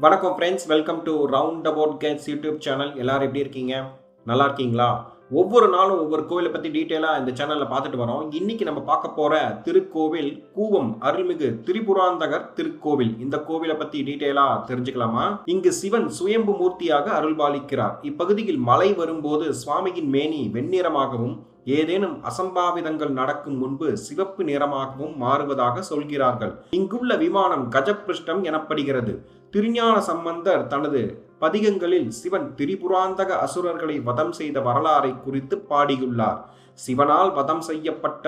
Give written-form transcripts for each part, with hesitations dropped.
வணக்கம் friends, welcome to round about Gates YouTube channel. எல்லாரும் எப்படி இருக்கீங்க? நல்லா இருக்கீங்களா? ஒவ்வொரு நாளும் ஒவ்வொரு கோவிலை பற்றி டீட்டெயிலாக இந்த சேனலில் பார்த்துட்டு வரோம். இன்னைக்கு நம்ம பார்க்க போகிற திருக்கோவில் கூவம் அருள்மிகு திரிபுராந்தகர் திருக்கோவில். இந்த கோவிலை பற்றி டீட்டெயிலாக தெரிஞ்சுக்கலாமா? இங்கு சிவன் சுயம்பு மூர்த்தியாக அருள்பாலிக்கிறார். இப்பகுதியில் மழை வரும்போது சுவாமியின் மேனி வெண்ணிறமாகவும் ஏதேனும் அசம்பாவிதங்கள் நடக்கும் முன்பு சிவப்பு நிறமாகவும் மாறுவதாக சொல்கிறார்கள். இங்குள்ள விமானம் கஜபிருஷ்டம் எனப்படுகிறது. திருஞான சம்பந்தர் தனது பதிகங்களில் சிவன் திரிபுராந்தக அசுரர்களை வதம் செய்த வரலாறை குறித்து பாடியுள்ளார். சிவனால் வதம் செய்யப்பட்ட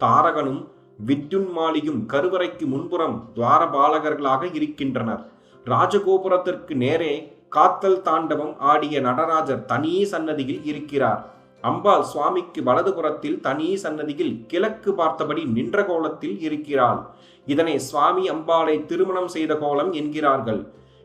தாரகனும் வித்யுன்மாலியும் கருவறைக்கு முன்புறம் துவாரபாலகர்களாக இருக்கின்றனர். ராஜகோபுரத்திற்கு நேரே காத்தல் தாண்டவம் ஆடிய நடராஜர் தனி சன்னதியில் இருக்கிறார். அம்பாள் சுவாமிக்கு வலதுபுறத்தில் தனி சன்னதியில் கிழக்கு பார்த்தபடி நின்ற கோலத்தில் இருக்கிறாள். இதனை சுவாமி அம்பாளை திருமணம் செய்த கோலம் என்கிறார்கள்.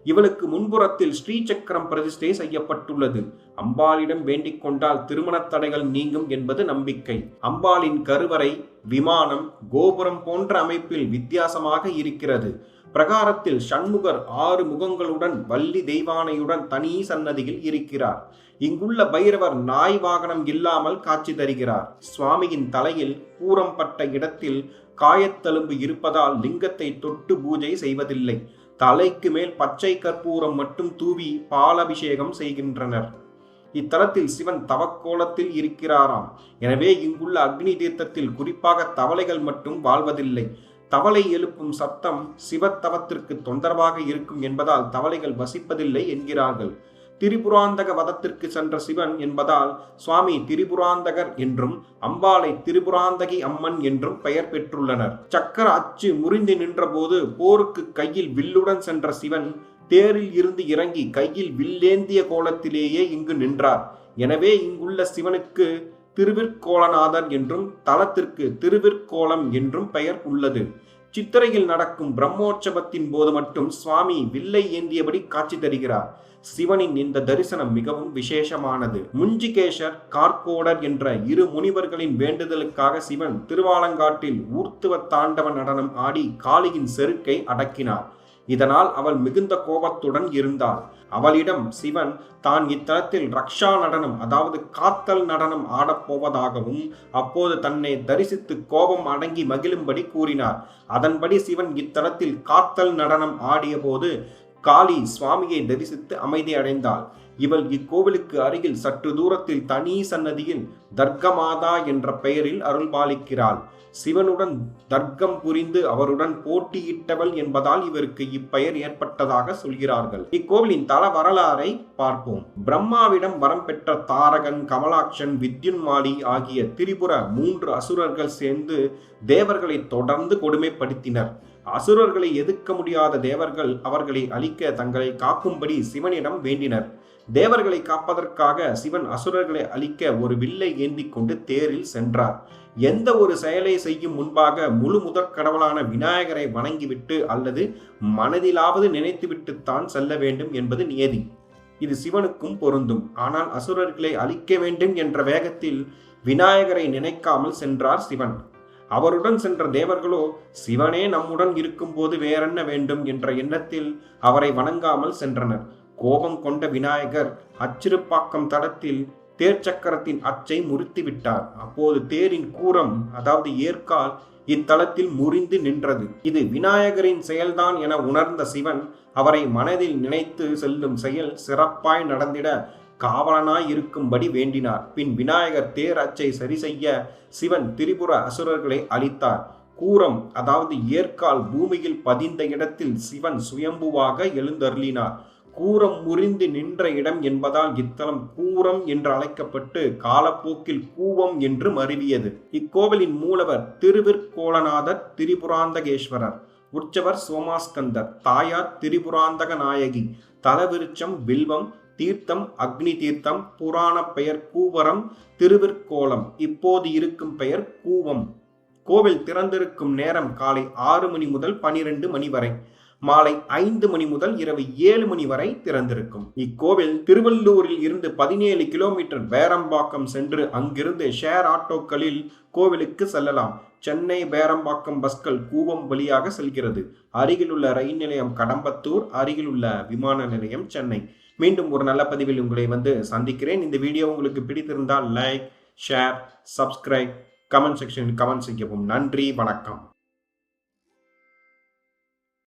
இவளுக்கு முன்புறத்தில் ஸ்ரீசக்கரம் பிரதிஷ்டை செய்யப்பட்டுள்ளது. அம்பாளிடம் வேண்டிக் கொண்டால் திருமண தடைகள் நீங்கும் என்பது நம்பிக்கை. அம்பாளின் கருவறை விமானம் கோபுரம் போன்ற அமைப்பில் வித்தியாசமாக இருக்கிறது. பிரகாரத்தில் சண்முகர் 6 முகங்களுடன் வள்ளி தெய்வானையுடன் தனி சன்னதியில் இருக்கிறார். இங்குள்ள பைரவர் நாய் வாகனம் இல்லாமல் காட்சி தருகிறார். சுவாமியின் தலையில் பூரம் பட்ட இடத்தில் காயத்தழும்பு இருப்பதால் லிங்கத்தை தொட்டு பூஜை செய்வதில்லை. தலைக்கு மேல் பச்சை கற்பூரம் மட்டும் தூவி பாலபிஷேகம் செய்கின்றனர். இத்தலத்தில் சிவன் தவக்கோலத்தில் இருக்கிறாராம். எனவே இங்குள்ள அக்னி தீர்த்தத்தில் குறிப்பாக தவளைகள் மட்டும் வாழ்வதில்லை. தவளை எழுப்பும் சத்தம் சிவத்தவத்திற்கு தொந்தரவாக இருக்கும் என்பதால் தவளைகள் வசிப்பதில்லை என்கிறார்கள். திரிபுராந்தக வதத்திற்கு சென்ற சிவன் என்பதால் சுவாமி திரிபுராந்தகர் என்றும் அம்பாளை திரிபுராந்தகி அம்மன் என்றும் பெயர் பெற்றுள்ளனர். சக்கர அச்சு முறிந்து நின்ற போது போருக்கு கையில் வில்லுடன் சென்ற சிவன் தேரில் இருந்து இறங்கி கையில் வில்லேந்திய கோலத்திலேயே இங்கு நின்றார். எனவே இங்குள்ள சிவனுக்கு திருவிற்கோலநாதர் என்றும் தலத்திற்கு திருவிற்கோலம் என்றும் பெயர் உள்ளது. சித்திரையில் நடக்கும் பிரம்மோற்சவத்தின் போது மட்டும் சுவாமி வில்லை ஏந்தியபடி காட்சி தருகிறார். சிவனின் இந்த தரிசனம் மிகவும் விசேஷமானது. முஞ்சிகேஷர் கார்கோடர் என்ற 2 முனிவர்களின் வேண்டுதலுக்காக சிவன் திருவாலங்காட்டில் ஊர்த்துவ தாண்டவ நடனம் ஆடி காளியின் செருக்கை அடக்கினார். இதனால் அவள் மிகுந்த கோபத்துடன் இருந்தாள். அவளிடம் சிவன் தான் இத்தலத்தில் ரக்ஷா நடனம் அதாவது காத்தல் நடனம் ஆடப்போவதாகவும் அப்போது தன்னை தரிசித்து கோபம் அடங்கி மகிழும்படி கூறினார். அதன்படி சிவன் இத்தலத்தில் காத்தல் நடனம் ஆடிய போது காளி சுவாமியை தரிசித்து அமைதி அடைந்தாள். இவள் இக்கோவிலுக்கு அருகில் சற்று தூரத்தில் தனி சன்னதியில் தர்க்கமாதா என்ற பெயரில் அருள்பாலிக்கிறாள். சிவனுடன் தர்க்கம் புரிந்து அவருடன் போட்டியிட்டவள் என்பதால் இவருக்கு இப்பெயர் ஏற்பட்டதாக சொல்கிறார்கள். இக்கோவிலின் தல வரலாறை பார்ப்போம். பிரம்மாவிடம் வரம் பெற்ற தாரகன், கமலாட்சன், வித்யுன்மாலி ஆகிய திரிபுர 3 அசுரர்கள் சேர்ந்து தேவர்களை தொடர்ந்து கொடுமைப்படுத்தினர். அசுரர்களை எதிர்க்க முடியாத தேவர்கள் அவர்களை அழிக்க தங்களை காக்கும்படி சிவனிடம் வேண்டினர். தேவர்களை காப்பதற்காக சிவன் அசுரர்களை அழிக்க ஒரு வில்லை ஏந்தி கொண்டு தேரில் சென்றார். எந்த ஒரு செயலை செய்யும் முன்பாக முழு முதற் கடவுளான விநாயகரை வணங்கிவிட்டு அல்லது மனதிலாவது நினைத்துவிட்டுத்தான் செல்ல வேண்டும் என்பது நியதி. இது சிவனுக்கும் பொருந்தும். ஆனால் அசுரர்களை அழிக்க வேண்டும் என்ற வேகத்தில் விநாயகரை நினைக்காமல் சென்றார் சிவன். அவருடன் சென்ற தேவர்களோ சிவனே நம்முடன் இருக்கும்போது வேறென்ன வேண்டும் என்ற எண்ணத்தில் அவரை வணங்காமல் சென்றனர். கோபம் கொண்ட விநாயகர் அச்சிறுப்பாக்கம் தடத்தில் தேர் சக்கரத்தின் அச்சை முறித்து விட்டார். அப்போது தேரின் கூரம் அதாவது ஏற்கால் இத்தலத்தில் முறிந்து நின்றது. இது விநாயகரின் செயல்தான் என உணர்ந்த சிவன் அவரை மனதில் நினைத்து செல்லும் செயல் சிறப்பாய் நடந்திட காவலனாய் இருக்கும்படி வேண்டினார். பின் விநாயகர் தேர் அச்சை சரி செய்ய சிவன் திரிபுர அசுரர்களை அழித்தார். கூரம் அதாவது ஏற்கால் பூமியில் பதிந்த இடத்தில் சிவன் சுயம்புவாக எழுந்தருளினார். கூரம் முறிந்து நின்ற இடம் என்பதால் இத்தலம் கூரம் என்று அழைக்கப்பட்டு காலப்போக்கில் கூவம் என்று மருவியது. இக்கோவிலின் மூலவர் திருவிற்கோலநாதர் திரிபுராந்தகேஸ்வரர், உற்சவர் சோமாஸ்கந்தர், தாயார் திரிபுராந்தக நாயகி, தலவிருச்சம் வில்வம், தீர்த்தம் அக்னி தீர்த்தம், புராண பெயர் கூவரம், திருவிற்கோலம், இப்போது இருக்கும் பெயர் கூவம். கோவில் திறந்திருக்கும் நேரம் காலை 6 மணி முதல் 12 மணி வரை, மாலை 5 மணி முதல் இரவு 7 மணி வரை திறந்திருக்கும். இக்கோவில் திருவள்ளூரில் இருந்து 17 கிலோமீட்டர் வேரம்பாக்கம் சென்று அங்கிருந்து ஷேர் ஆட்டோக்களில் கோவிலுக்கு செல்லலாம். சென்னை பேரம்பாக்கம் பஸ்கள் கூவம் வழியாக செல்கிறது. அருகிலுள்ள ரயில் நிலையம் கடம்பத்தூர், அருகிலுள்ள விமான நிலையம் சென்னை. மீண்டும் ஒரு நல்ல பதிவில் உங்களை சந்திக்கிறேன். இந்த வீடியோ உங்களுக்கு பிடித்திருந்தால் லைக், ஷேர், சப்ஸ்கிரைப், கமெண்ட் செக்ஷனில் கமெண்ட் செய்யவும். நன்றி, வணக்கம்.